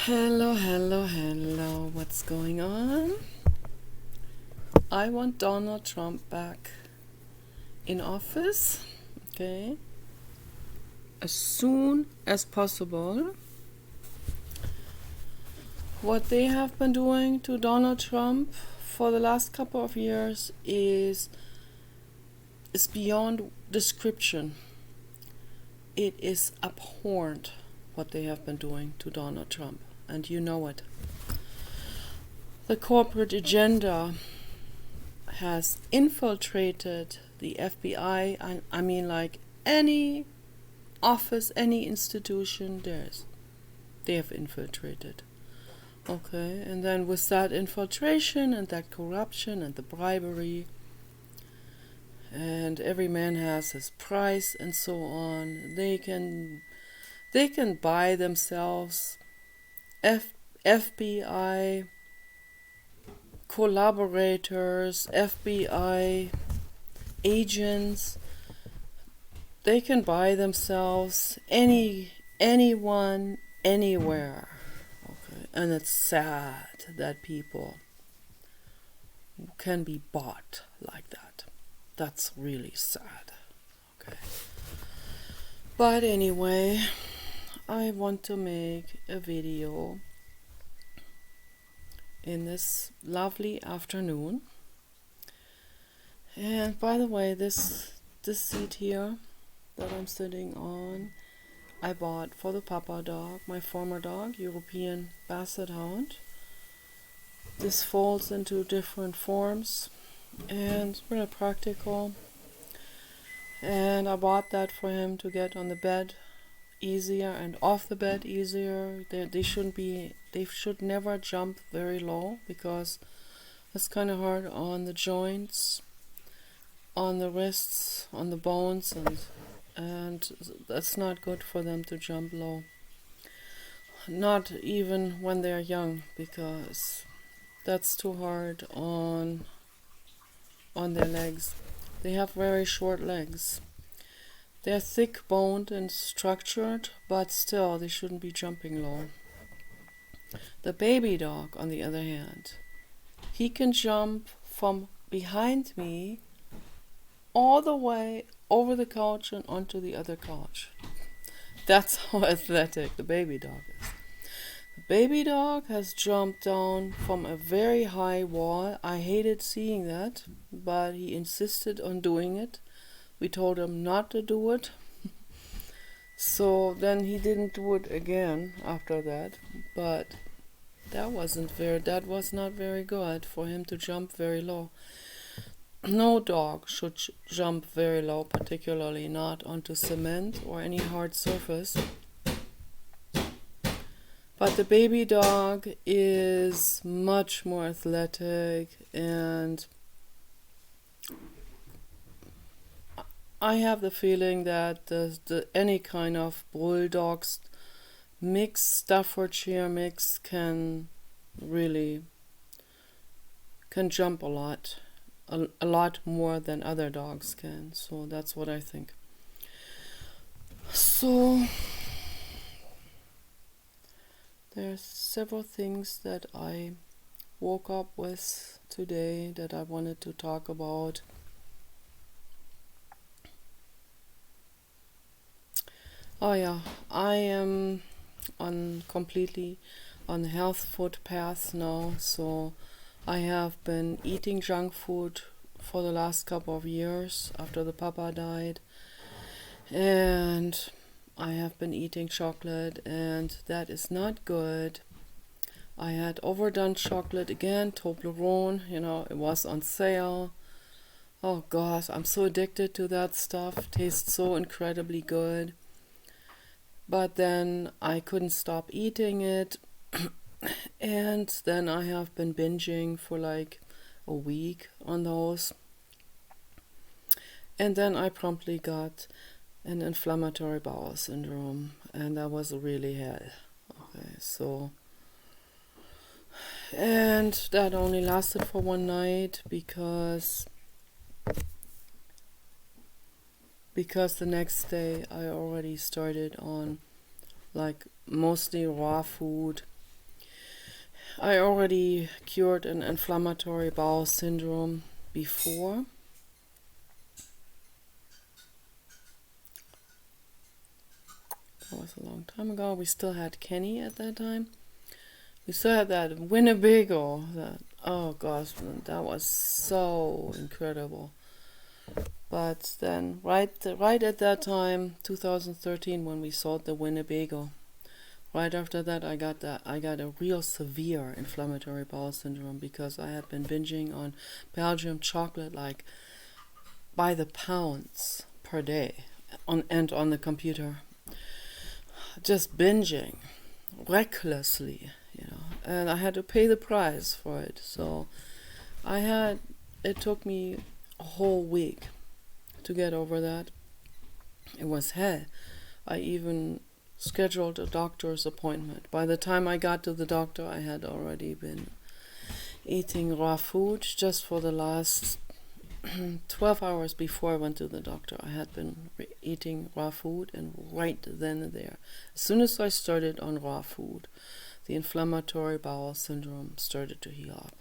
Hello, hello, hello. What's going on? I want Donald Trump back in office, okay, as soon as possible. What they have been doing to Donald Trump for the last couple of years is beyond description. It is abhorrent what they have been doing to Donald Trump, and you know it. The corporate agenda has infiltrated the FBI. I mean, like any office, any institution, they have infiltrated. Okay, and then with that infiltration and that corruption and the bribery, and every man has his price and so on, they can buy themselves FBI collaborators, FBI agents. They can buy themselves anyone, anywhere. Okay, and it's sad that people can be bought like that. That's really sad. Okay. But anyway, I want to make a video in this lovely afternoon. And by the way, this seat here that I'm sitting on, I bought for the Papa dog, my former dog, European Basset Hound. This folds into different forms and really practical. And I bought that for him to get on the bed easier and off the bed easier. They should never jump very low because it's kind of hard on the joints, on the wrists, on the bones, and that's not good for them to jump low. Not even when they're young, because that's too hard on their legs. They have very short legs. They're thick-boned and structured, but still they shouldn't be jumping low. The baby dog, on the other hand, he can jump from behind me all the way over the couch and onto the other couch. That's how athletic the baby dog is. The baby dog has jumped down from a very high wall. I hated seeing that, but he insisted on doing it. We told him not to do it. So then he didn't do it again after that. But that was not very good for him to jump very low. No dog should jump very low, particularly not onto cement or any hard surface. But the baby dog is much more athletic, and I have the feeling that any kind of bulldogs mix, Staffordshire mix, can jump a lot more than other dogs can. So that's what I think. So there's several things that I woke up with today that I wanted to talk about. Oh yeah, I am completely on the health food path now, so I have been eating junk food for the last couple of years after the Papa died, and I have been eating chocolate, and that is not good. I had overdone chocolate again, Toblerone, it was on sale. Oh gosh, I'm so addicted to that stuff. Tastes so incredibly good. But then I couldn't stop eating it, and then I have been binging for like a week on those. And then I promptly got an inflammatory bowel syndrome, and that was really hell. Okay, so, and that only lasted for one night because the next day I already started on like mostly raw food I already cured an inflammatory bowel syndrome before. That was a long time ago. We still had Kenny at that time. We still had that Winnebago. Oh gosh, that was so incredible. But then, right at that time, 2013, when we sold the Winnebago, right after that, I got a real severe inflammatory bowel syndrome because I had been binging on Belgium chocolate like by the pounds per day, on the computer, just binging recklessly, and I had to pay the price for it. So it took me a whole week to get over that. It was hell. I even scheduled a doctor's appointment. By the time I got to the doctor, I had already been eating raw food just for the last 12 hours before I went to the doctor. I had been eating raw food, and right then and there, as soon as I started on raw food, the inflammatory bowel syndrome started to heal up.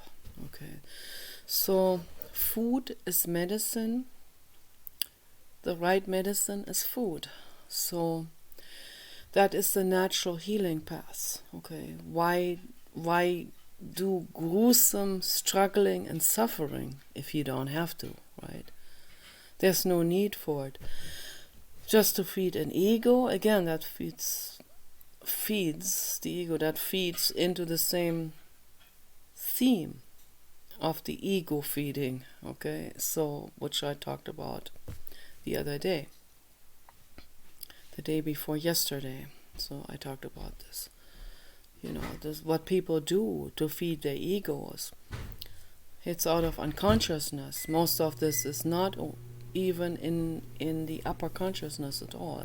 Okay, so food is medicine. The right medicine is food. So that is the natural healing path. Okay, why do gruesome struggling and suffering if you don't have to, right? There's no need for it. Just to feed an ego, again, that feeds the ego, that feeds into the same theme of the ego feeding, okay? So, which I talked about the other day, the day before yesterday. So I talked about this. This what people do to feed their egos. It's out of unconsciousness. Most of this is not even in the upper consciousness at all.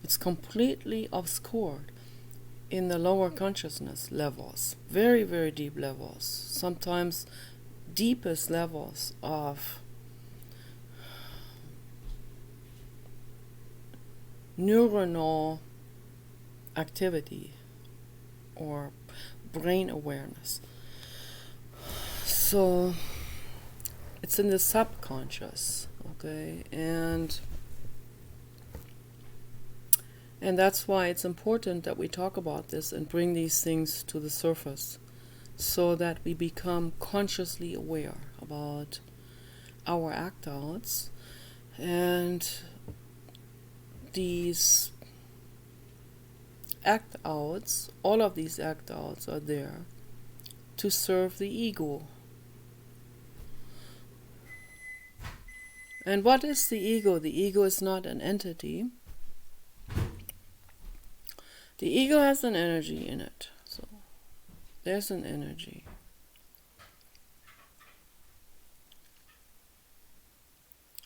It's completely obscured in the lower consciousness levels, very, very deep levels, sometimes deepest levels of neuronal activity or brain awareness. So it's in the subconscious, okay, and that's why it's important that we talk about this and bring these things to the surface, so that we become consciously aware about our act outs. And these act outs, all of these act outs are there to serve the ego. And what is the ego? The ego is not an entity. The ego has an energy in it. So there's an energy.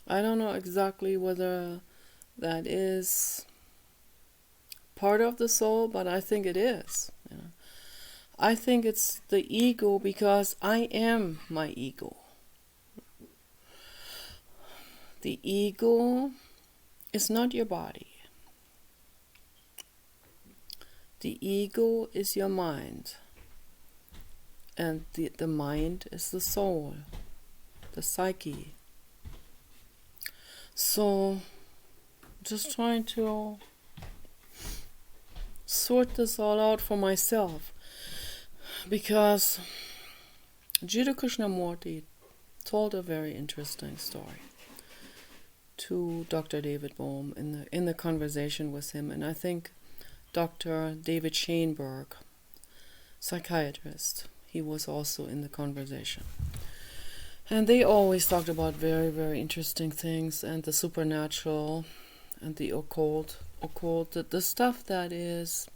I don't know exactly whether that is part of the soul, but I think it is. I think it's the ego because I am my ego. The ego is not your body. The ego is your mind. And the mind is the soul, the psyche. So, just trying to sort this all out for myself. Because Jiddu Krishnamurti told a very interesting story to Dr. David Bohm in the conversation with him, and I think Dr. David Shainberg, psychiatrist, he was also in the conversation. And they always talked about very, very interesting things, and the supernatural and the occult, the stuff that is,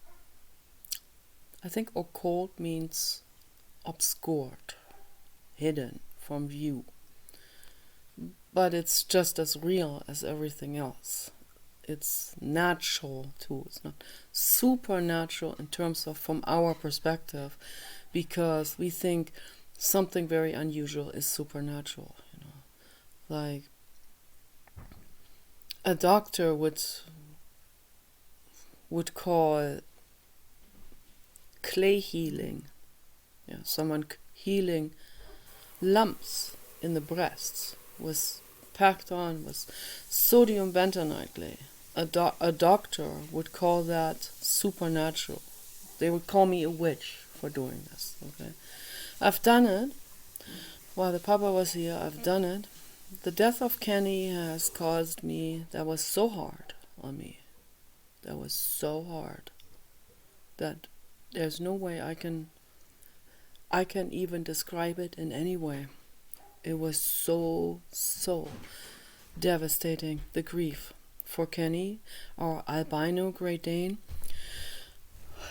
I think occult means obscured, hidden from view. But it's just as real as everything else. It's natural too. It's not supernatural in terms of from our perspective, because we think something very unusual is supernatural. Like a doctor would call clay healing Yeah, someone healing lumps in the breasts was packed on with sodium bentonite clay. A doctor would call that supernatural. They would call me a witch for doing this. Okay, I've done it while the Papa was here. I've done it. The death of Kenny has caused me. That was so hard on me. That was so hard that there's no way I can even describe it in any way. It was so devastating, the grief for Kenny, our albino Great Dane.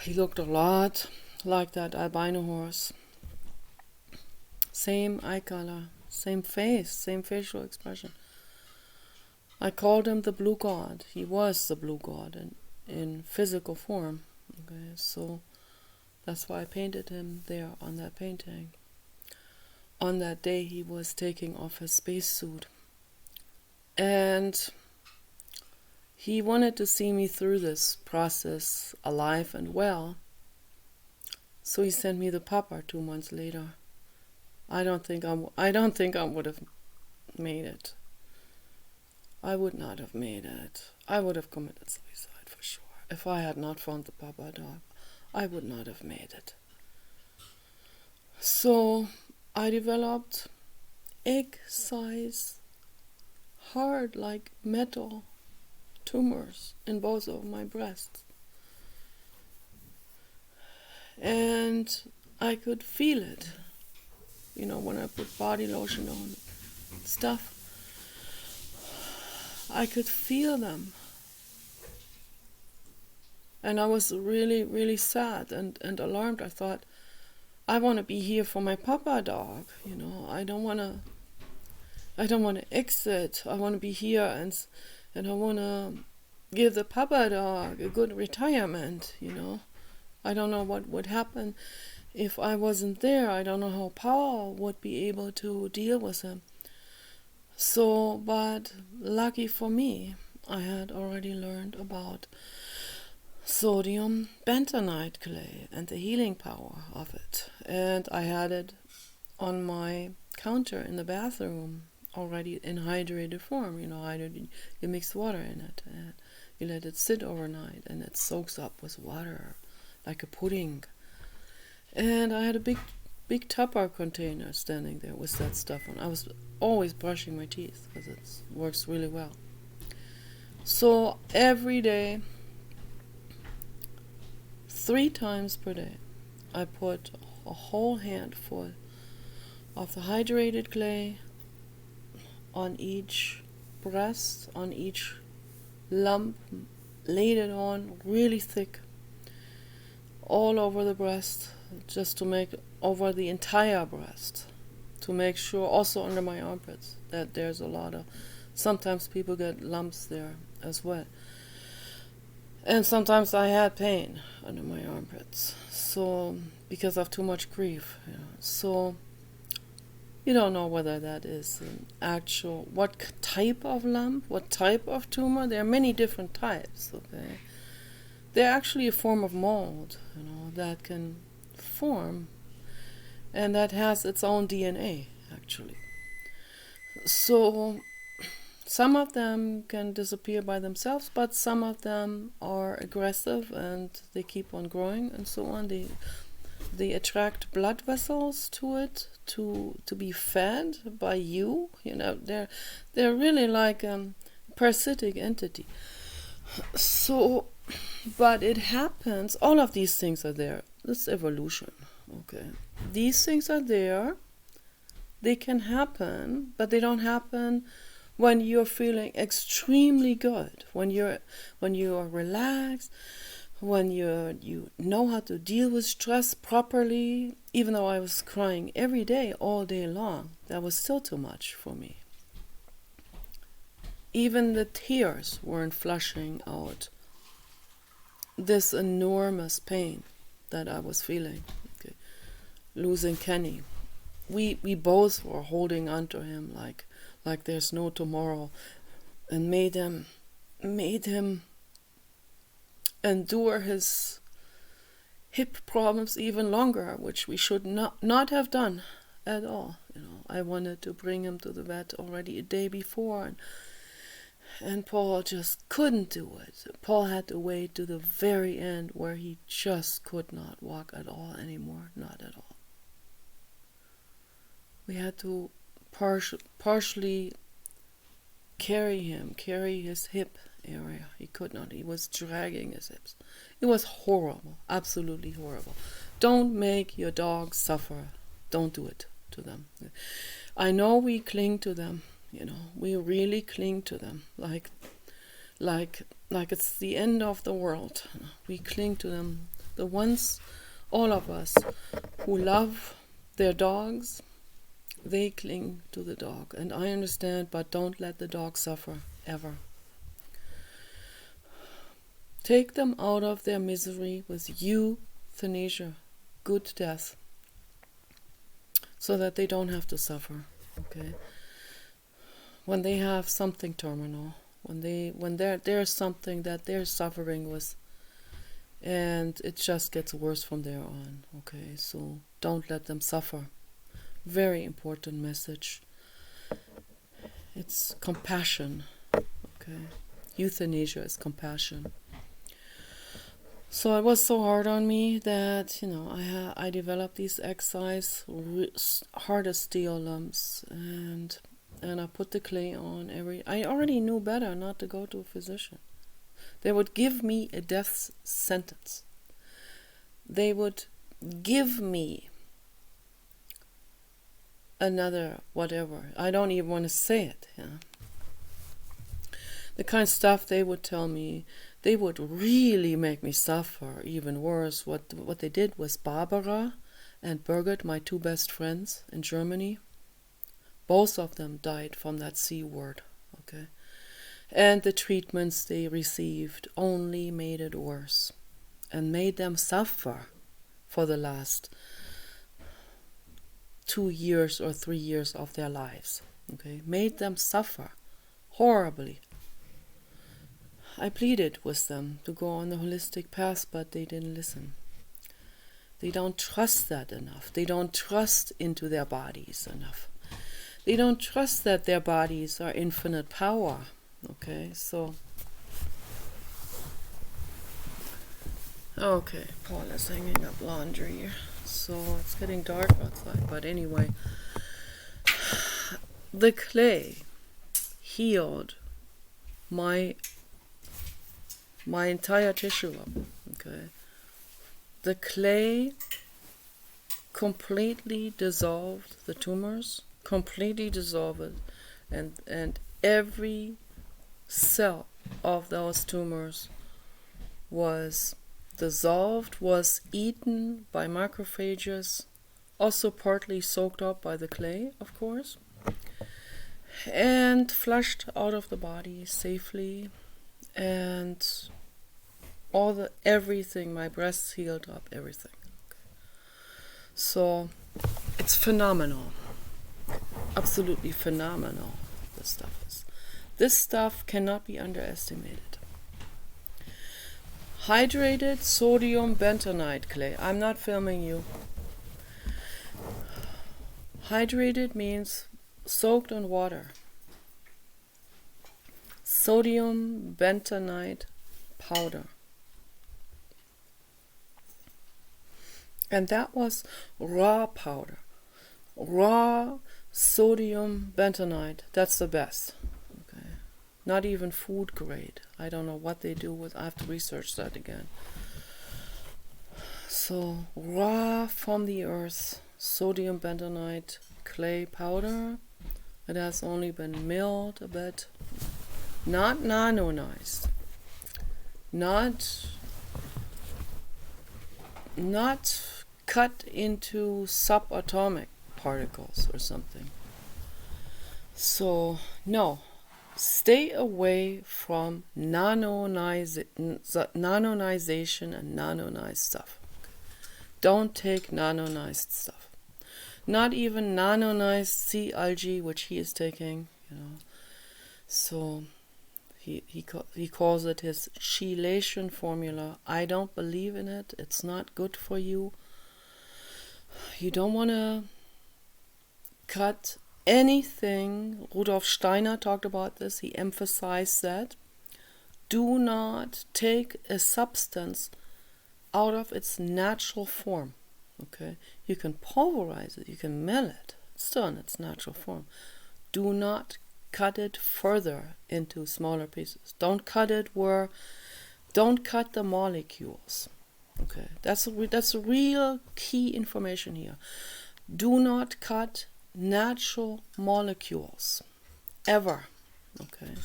He looked a lot like that albino horse. Same eye color, same face, same facial expression. I called him the blue god. He was the blue god in physical form. Okay, so that's why I painted him there on that painting. On that day he was taking off his spacesuit. And he wanted to see me through this process alive and well. So he sent me the Papa 2 months later. I don't think I would have made it. I would not have made it. I would have committed suicide for sure. If I had not found the Papa dog, I would not have made it. So I developed egg-size, hard like metal tumors in both of my breasts. And I could feel it. You know, when I put body lotion on stuff, I could feel them. And I was really, really sad and alarmed. I thought, I want to be here for my Papa dog. You know, I don't want to exit. I want to be here and I want to give the Papa dog a good retirement, you know. I don't know what would happen if I wasn't there. I don't know how Paul would be able to deal with him. So, but lucky for me, I had already learned about sodium bentonite clay and the healing power of it. And I had it on my counter in the bathroom already in hydrated form. You know, hydrated, you mix water in it and you let it sit overnight and it soaks up with water like a pudding. And I had a big Tupper container standing there with that stuff on. I was always brushing my teeth because it works really well. So every day, 3 times per day, I put a whole handful of the hydrated clay on each breast, on each lump, laid it on really thick all over the breast, just to make over the entire breast, to make sure, also under my armpits, that there's a lot of, sometimes people get lumps there as well. And sometimes I had pain under my armpits, so because of too much grief. You know. So you don't know whether that is an actual, what type of lump, what type of tumor. There are many different types. Okay, they're actually a form of mold, you know, that can form, and that has its own DNA actually. So some of them can disappear by themselves, but some of them are aggressive and they keep on growing and so on. They attract blood vessels to it to be fed by you. You know, they're really like a parasitic entity. So, but it happens. All of these things are there. This evolution. Okay, these things are there. They can happen, but they don't happen when you're feeling extremely good, when you are relaxed, when you know how to deal with stress properly. Even though I was crying every day, all day long, that was still too much for me. Even the tears weren't flushing out this enormous pain that I was feeling. Okay. Losing Kenny. We both were holding onto him like there's no tomorrow, and made him endure his hip problems even longer, which we should not have done at all. I wanted to bring him to the vet already a day before, and Paul just couldn't do it. Paul had to wait to the very end, where he just could not walk at all anymore, not at all. We had to partially carry his hip area. He could not. He was dragging his hips. It was horrible, absolutely horrible. Don't make your dogs suffer. Don't do it to them. I know we cling to them, we really cling to them like it's the end of the world. We cling to them. The ones, all of us who love their dogs, they cling to the dog. And I understand, but don't let the dog suffer, ever. Take them out of their misery with euthanasia, good death, so that they don't have to suffer, okay? When they have something terminal, when there's something that they're suffering with, and it just gets worse from there on, okay? So don't let them suffer. Very important message. It's compassion, okay? Euthanasia is compassion. So it was so hard on me that, I developed these excised hard as steel lumps, and I put the clay on I already knew better not to go to a physician. They would give me a death sentence. They would give me another whatever. I don't even want to say it. The kind of stuff they would tell me, they would really make me suffer even worse. What they did was Barbara and Birgit, my two best friends in Germany, both of them died from that C word, okay? And the treatments they received only made it worse and made them suffer for the last 2 years or 3 years of their lives, okay? Made them suffer horribly. I pleaded with them to go on the holistic path, but they didn't listen. They don't trust that enough. They don't trust into their bodies enough. They don't trust that their bodies are infinite power. Okay, so... Okay, Paul is hanging up laundry. So it's getting dark outside. But anyway, the clay healed my entire tissue up. Okay, the clay completely dissolved the tumors, completely dissolved it, and every cell of those tumors was dissolved, was eaten by macrophages, also partly soaked up by the clay, of course, and flushed out of the body safely, and everything, my breasts healed up, everything. Okay. So it's phenomenal, absolutely phenomenal. This stuff cannot be underestimated. Hydrated sodium bentonite clay. I'm not filming you. Hydrated means soaked in water. Sodium bentonite powder. And that was raw powder. Raw sodium bentonite. That's the best. Okay. Not even food grade. I don't know what they do with. I have to research that again. So raw from the earth, sodium bentonite clay powder. It has only been milled a bit. Not nanonized. Not cut into subatomic particles or something. So, no. Stay away from nanonization and nanonized stuff. Don't take nanonized stuff. Not even nanonized C algae, which he is taking, So, He calls it his chelation formula. I don't believe in it. It's not good for you. You don't want to cut anything. Rudolf Steiner talked about this. He emphasized that. Do not take a substance out of its natural form. Okay? You can pulverize it. You can mill it. It's still in its natural form. Do not cut it further into smaller pieces. Don't cut the molecules. Okay, that's a real key information here. Do not cut natural molecules ever. Okay.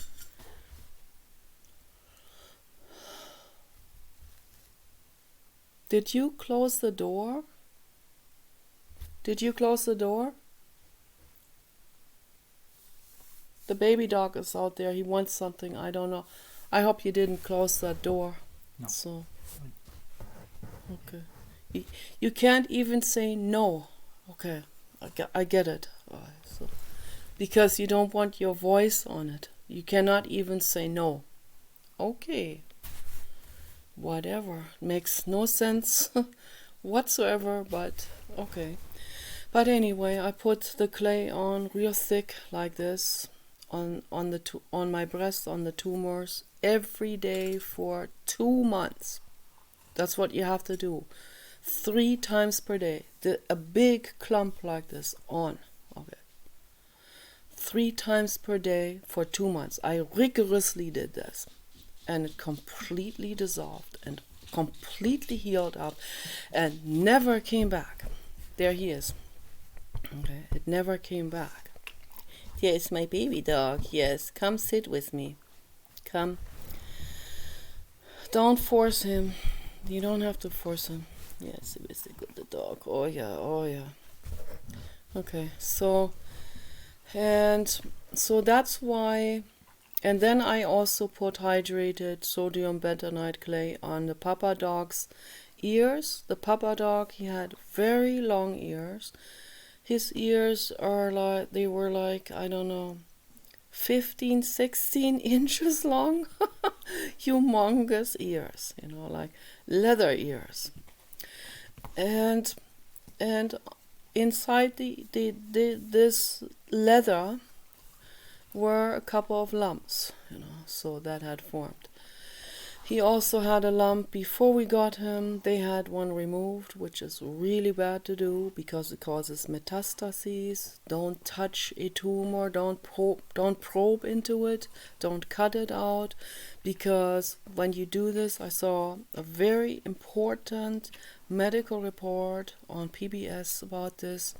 Did you close the door? Did you close the door? The baby dog is out there. He wants something. I don't know. I hope you didn't close that door. No. So, okay. You can't even say no. Okay, I get it. So, because you don't want your voice on it. You cannot even say no. Okay. Whatever. Makes no sense whatsoever, but okay. But anyway, I put the clay on real thick like this on my breast, on the tumors, every day for 2 months. That's what you have to do. 3 times per day. A big clump like this on. Okay. 3 times per day for 2 months. I rigorously did this. And it completely dissolved and completely healed up and never came back. There he is. Okay. It never came back. Here is my baby dog. Yes, come sit with me. Come. Don't force him. You don't have to force him. Yes, he is a good dog. Oh yeah, oh yeah. Okay, so that's why. And then I also put hydrated sodium bentonite clay on the papa dog's ears. The papa dog, he had very long ears. His ears they were like, I don't know, 15, 16 inches long. Humongous ears, like leather ears. And inside this leather were a couple of lumps, so that had formed. He also had a lump before we got him. They had one removed, which is really bad to do because it causes metastases. Don't touch a tumor, don't probe into it, don't cut it out, because when you do this, I saw a very important medical report on PBS about this.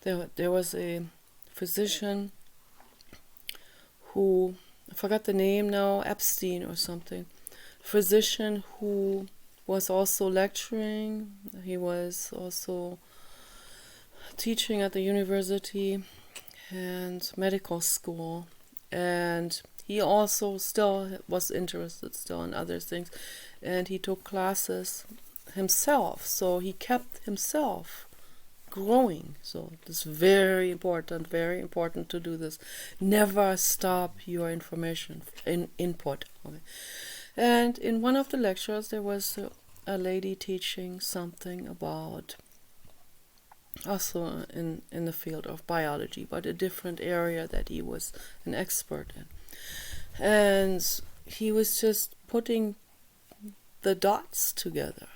There was a physician who, I forgot the name now, Epstein or something, physician who was also lecturing. He was also teaching at the university and medical school, and he also still was interested in other things, and he took classes himself, so he kept himself growing. So it's very important to do this. Never stop your information input. Okay. And in one of the lectures there was a lady teaching something about, also in the field of biology, but a different area that he was an expert in. And he was just putting the dots together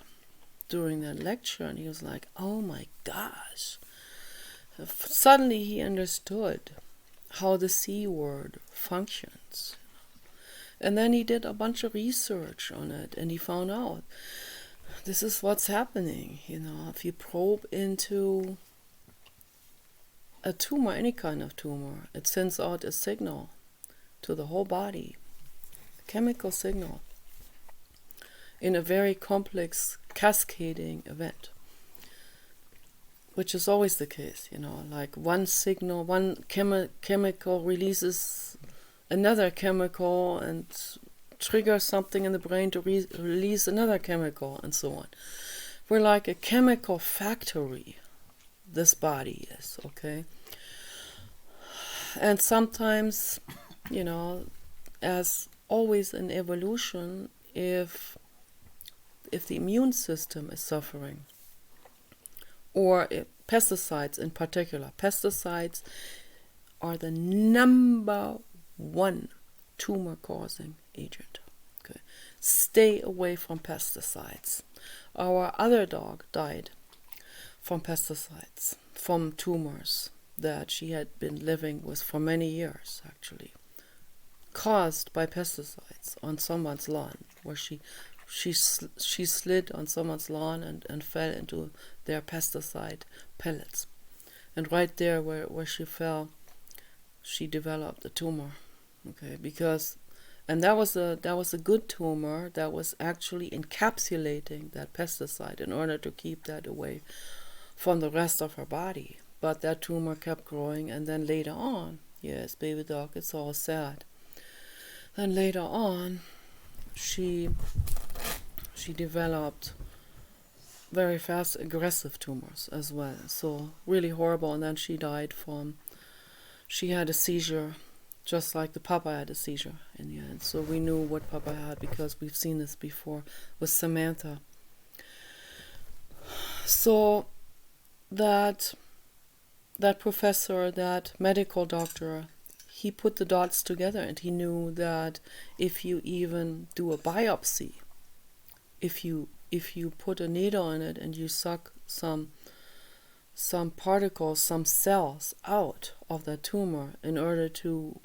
during that lecture, and he was like, oh my gosh. Suddenly he understood how the C word functions. And then he did a bunch of research on it, and he found out this is what's happening. If you probe into a tumor, any kind of tumor, it sends out a signal to the whole body, a chemical signal, in a very complex cascading event, which is always the case. Like one signal, one chemical releases another chemical and triggers something in the brain to release another chemical, and so on. We're like a chemical factory, this body is, okay? And sometimes, as always in evolution, if the immune system is suffering, or pesticides in particular, pesticides are the number one tumor causing agent. Okay. Stay away from pesticides. Our other dog died from pesticides, from tumors that she had been living with for many years, actually, caused by pesticides on someone's lawn, where she slid on someone's lawn and fell into their pesticide pellets. And right there where she fell, she developed a tumor. Okay, and that was a good tumor that was actually encapsulating that pesticide in order to keep that away from the rest of her body. But that tumor kept growing, and then later on, yes, baby dog, it's all sad. Then later on, she developed very fast aggressive tumors as well. So really horrible. And then she had a seizure, just like the papa had a seizure in the end. So we knew what papa had because we've seen this before with Samantha. So that professor, that medical doctor, he put the dots together, and he knew that if you even do a biopsy, if you put a needle in it and you suck some particles, some cells out of the tumor in order to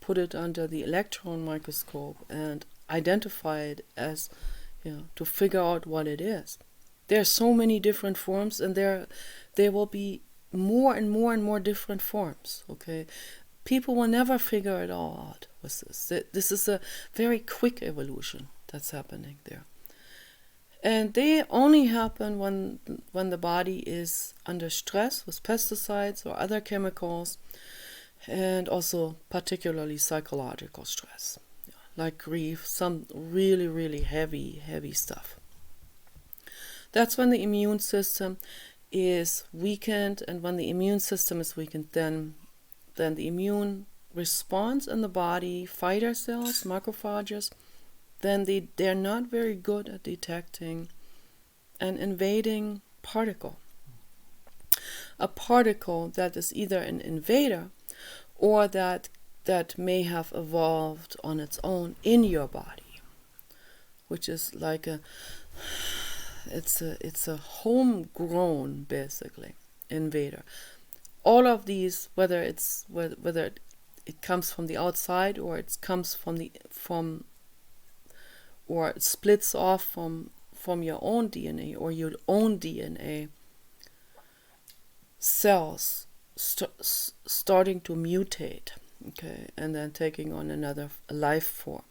put it under the electron microscope and identify it as, to figure out what it is. There are so many different forms, and there will be more and more and more different forms. Okay, people will never figure it all out with this. This is a very quick evolution that's happening there. And they only happen when the body is under stress with pesticides or other chemicals, and also particularly psychological stress, like grief, some really, really heavy stuff. That's when the immune system is weakened, and when the immune system is weakened, then the immune response in the body, fighter cells, macrophages, then they're not very good at detecting an invading particle. A particle that is either an invader or that may have evolved on its own in your body, which is like it's a homegrown, basically, invader. All of these, whether it comes from the outside or it comes or it splits off from your own DNA or your own DNA, cells starting to mutate, okay, and then taking on another life form.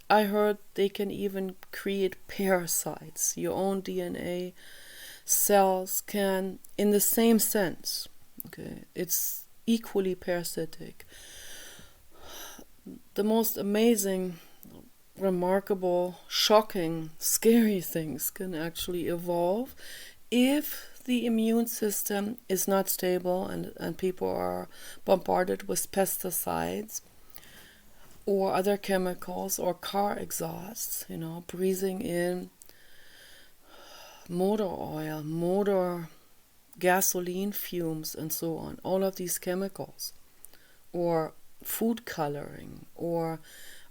I heard they can even create parasites. Your own DNA cells can, in the same sense, okay, it's equally parasitic. The most amazing, remarkable, shocking, scary things can actually evolve if the immune system is not stable and people are bombarded with pesticides or other chemicals or car exhausts, breathing in motor oil, motor gasoline fumes, and so on. All of these chemicals, or food coloring, or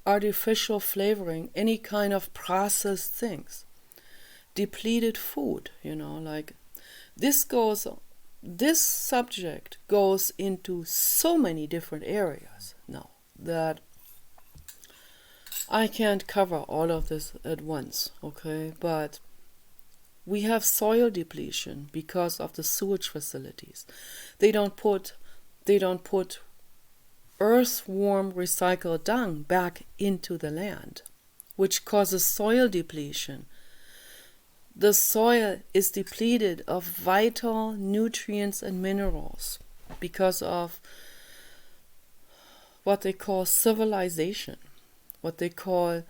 artificial flavoring, any kind of processed things, depleted food, like this subject goes into so many different areas now that I can't cover all of this at once, okay? But we have soil depletion because of the sewage facilities. They don't put earthworm recycled dung back into the land, which causes soil depletion. The soil is depleted of vital nutrients and minerals because of what they call civilization, what they call,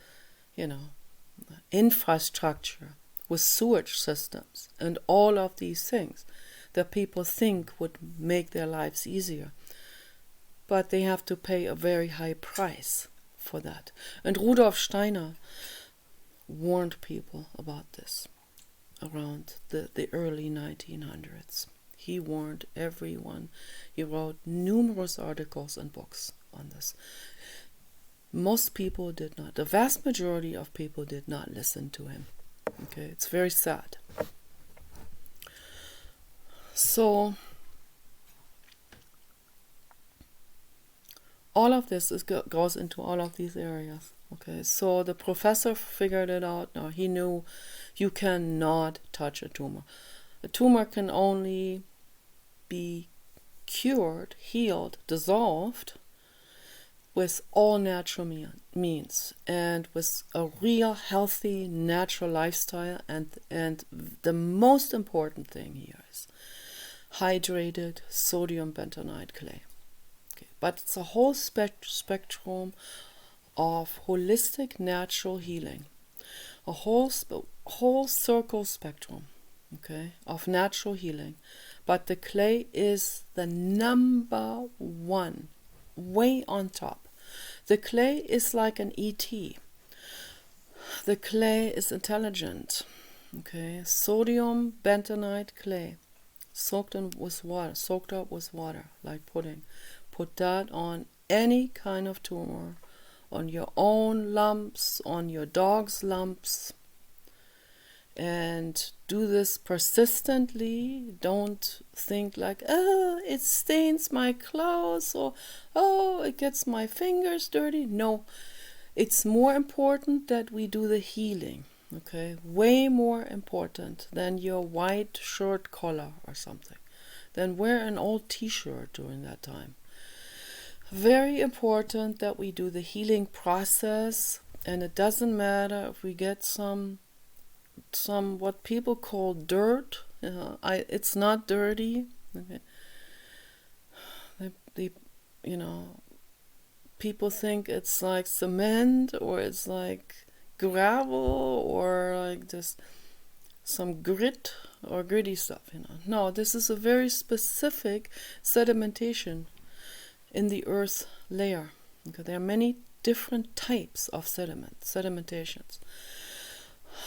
infrastructure with sewage systems and all of these things that people think would make their lives easier. but they have to pay a very high price for that. And Rudolf Steiner warned people about this around the early 1900s. He warned everyone. He wrote numerous articles and books on this. Most people did not. The vast majority of people did not listen to him. Okay, it's very sad. So all of this goes into all of these areas. Okay, so the professor figured it out. Now he knew you cannot touch a tumor. A tumor can only be cured, healed, dissolved with all natural means and with a real healthy natural lifestyle, and the most important thing here is hydrated sodium bentonite clay. Okay. But it's a whole spectrum of holistic natural healing, a whole circle spectrum, okay, of natural healing. But the clay is the number one, way on top. The clay is like an ET. The clay is intelligent. Okay, sodium bentonite clay, soaked up with water, like pudding. Put that on any kind of tumor, on your own lumps, on your dog's lumps, and do this persistently. Don't think like, oh, it stains my clothes, or oh, it gets my fingers dirty. No, it's more important that we do the healing, okay? Way more important than your white shirt collar or something. Then wear an old t-shirt during that time. Very important that we do the healing process, and it doesn't matter if we get some what people call dirt. It's not dirty. Okay. People think it's like cement, or it's like gravel, or like just some grit or gritty stuff. No, this is a very specific sedimentation in the earth layer. Okay. There are many different types of sedimentations.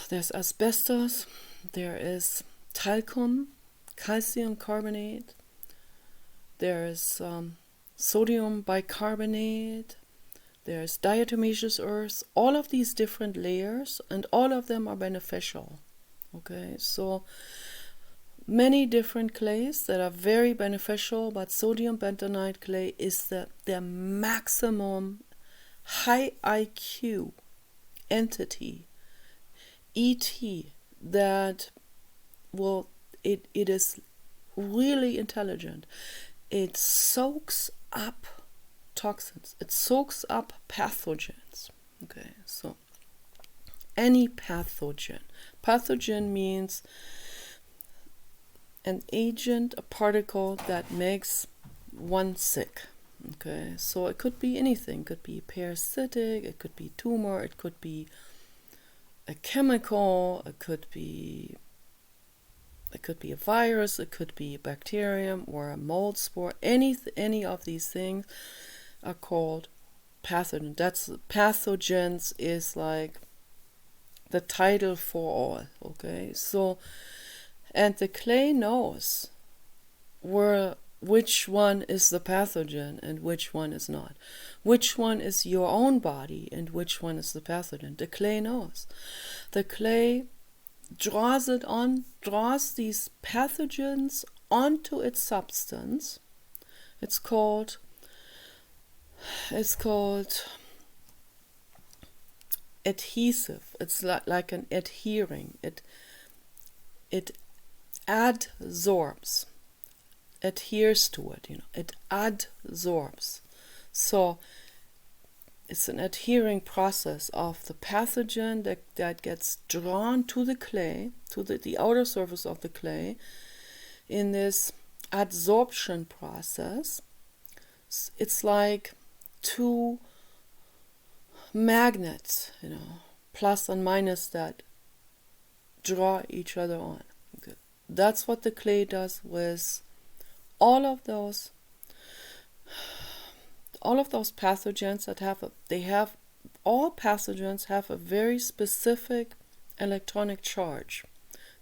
There's asbestos, there is talcum, calcium carbonate, there is sodium bicarbonate, there's diatomaceous earth, all of these different layers, and all of them are beneficial. Okay, so many different clays that are very beneficial, but sodium bentonite clay is the maximum high IQ entity, ET, that it is really intelligent. It soaks up toxins, it soaks up pathogens. Okay, so any pathogen means an agent, a particle that makes one sick. Okay, so it could be anything. It could be parasitic, it could be tumor, it could be a chemical, it could be a virus, it could be a bacterium or a mold spore. Any of these things are called pathogen. Pathogens is like the title for all. Okay, so, and the clay knows which one is the pathogen and which one is not. Which one is your own body and which one is the pathogen. The clay knows. The clay draws these pathogens onto its substance. It's called adhesive. It's like an adhering. It adsorbs, adheres to it, it adsorbs. So it's an adhering process of the pathogen that gets drawn to the clay, to the outer surface of the clay, in this adsorption process. It's like two magnets, plus and minus, that draw each other on. Okay. That's what the clay does with all of those all of those pathogens that all pathogens have a very specific electronic charge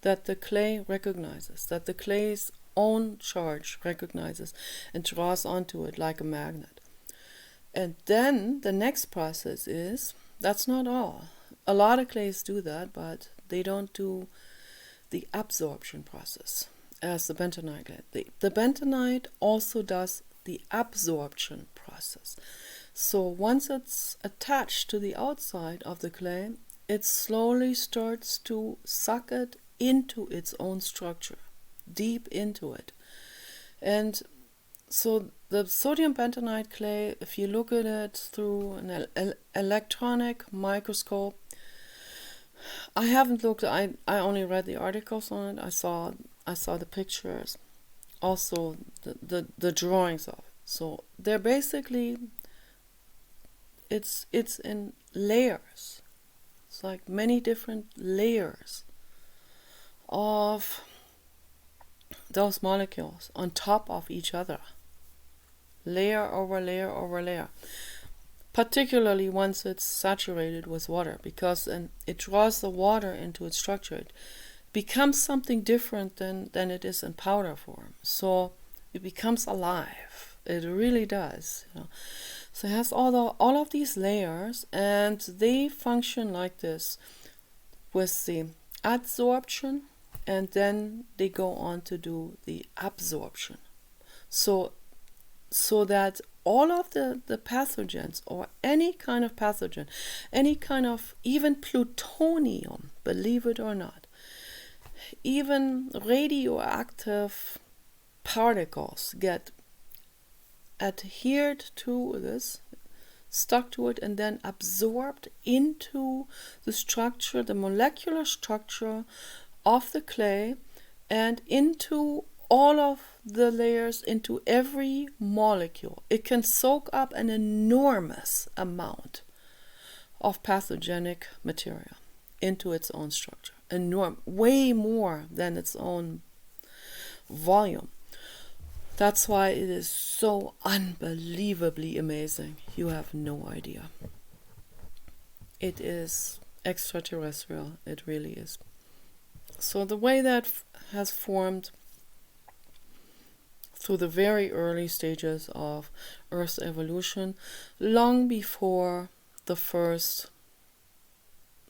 that the clay recognizes, that the clay's own charge recognizes and draws onto it like a magnet. And then the next process is, that's not all. A lot of clays do that, but they don't do the absorption process as the bentonite clay. The bentonite also does the absorption process. So once it's attached to the outside of the clay, it slowly starts to suck it into its own structure, deep into it. And so the sodium bentonite clay, if you look at it through an electronic microscope, I haven't looked, I only read the articles on it. I saw the pictures, also the drawings of it. So they're basically, it's in layers. It's like many different layers of those molecules on top of each other. Layer over layer over layer. Particularly once it's saturated with water, because then it draws the water into its structure. It becomes something different than it is in powder form. So it becomes alive. It really does. So it has all of these layers, and they function like this with the adsorption, and then they go on to do the absorption. So that all of the pathogens, or any kind of pathogen, any kind of, even plutonium, believe it or not, even radioactive particles get adhered to this, stuck to it, and then absorbed into the structure, the molecular structure of the clay, and into all of the layers, into every molecule. It can soak up an enormous amount of pathogenic material into its own structure. Way more than its own volume. That's why it is so unbelievably amazing. You have no idea. It is extraterrestrial. It really is. So the way that has formed through the very early stages of Earth's evolution, long before the first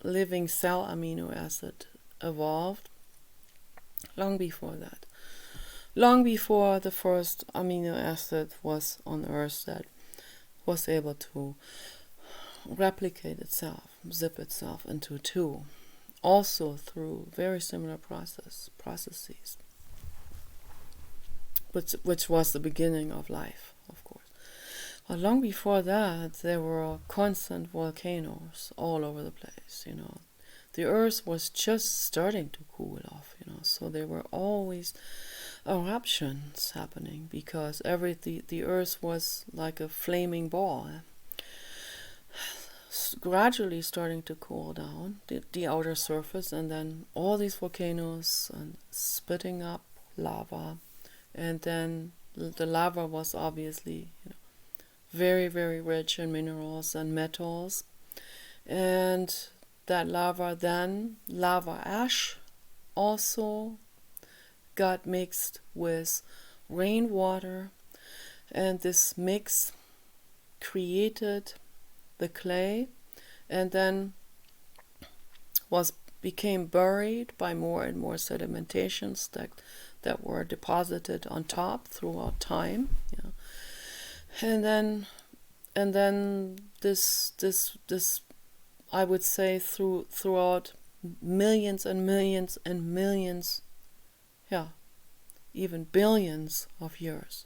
living cell amino acid evolved, long before that. Long before the first amino acid was on Earth that was able to replicate itself, zip itself into two, also through very similar processes, which was the beginning of life, of course. But long before that, there were constant volcanoes all over the place, The Earth was just starting to cool off, so there were always eruptions happening, because the Earth was like a flaming ball, gradually starting to cool down the outer surface, and then all these volcanoes and spitting up lava, and then the lava was obviously very, very rich in minerals and metals, and that lava ash also got mixed with rainwater, and this mix created the clay, and then became buried by more and more sedimentations that were deposited on top throughout time, and then this I would say throughout millions and millions and millions, even billions of years,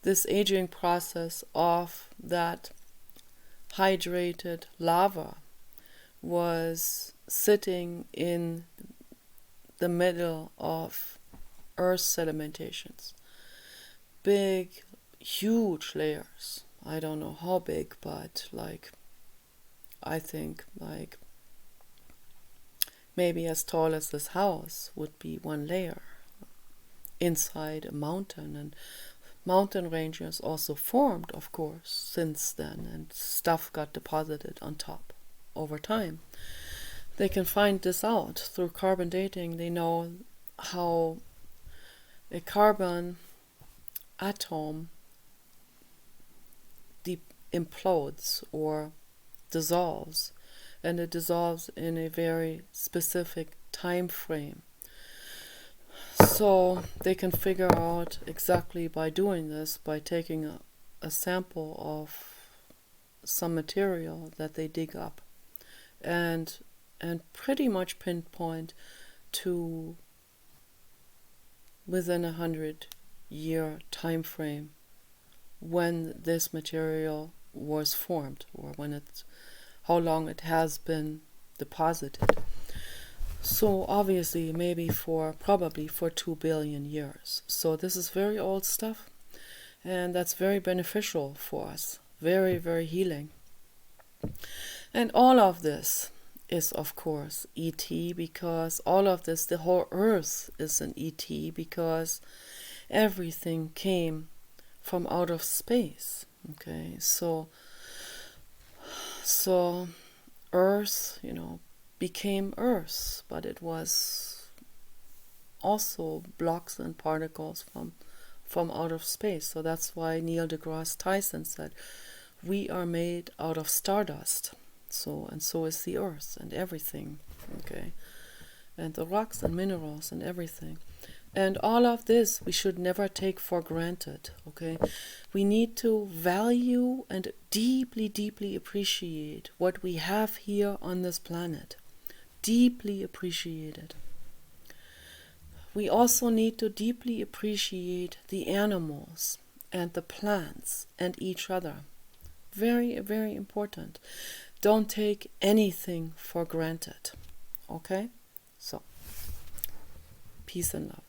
this aging process of that hydrated lava was sitting in the middle of Earth sedimentations. Big, huge layers. I don't know how big, but I think maybe as tall as this house would be one layer inside a mountain, and mountain ranges also formed, of course, since then, and stuff got deposited on top over time. They can find this out through carbon dating. They know how a carbon atom implodes or dissolves, and it dissolves in a very specific time frame. So they can figure out exactly by doing this, by taking a sample of some material that they dig up, and pretty much pinpoint to within 100-year time frame when this material was formed, or how long it has been deposited. So obviously probably for 2 billion years. So this is very old stuff, and that's very beneficial for us, very, very healing. And all of this is, of course, ET, because all of this, the whole earth is an ET, because everything came from out of space. Okay, so Earth, became Earth, but it was also blocks and particles from out of space. So that's why Neil deGrasse Tyson said, we are made out of stardust. So is the Earth and everything. Okay, and the rocks and minerals and everything. And all of this we should never take for granted, okay? We need to value and deeply, deeply appreciate what we have here on this planet. Deeply appreciate it. We also need to deeply appreciate the animals and the plants and each other. Very, very important. Don't take anything for granted, okay? So, peace and love.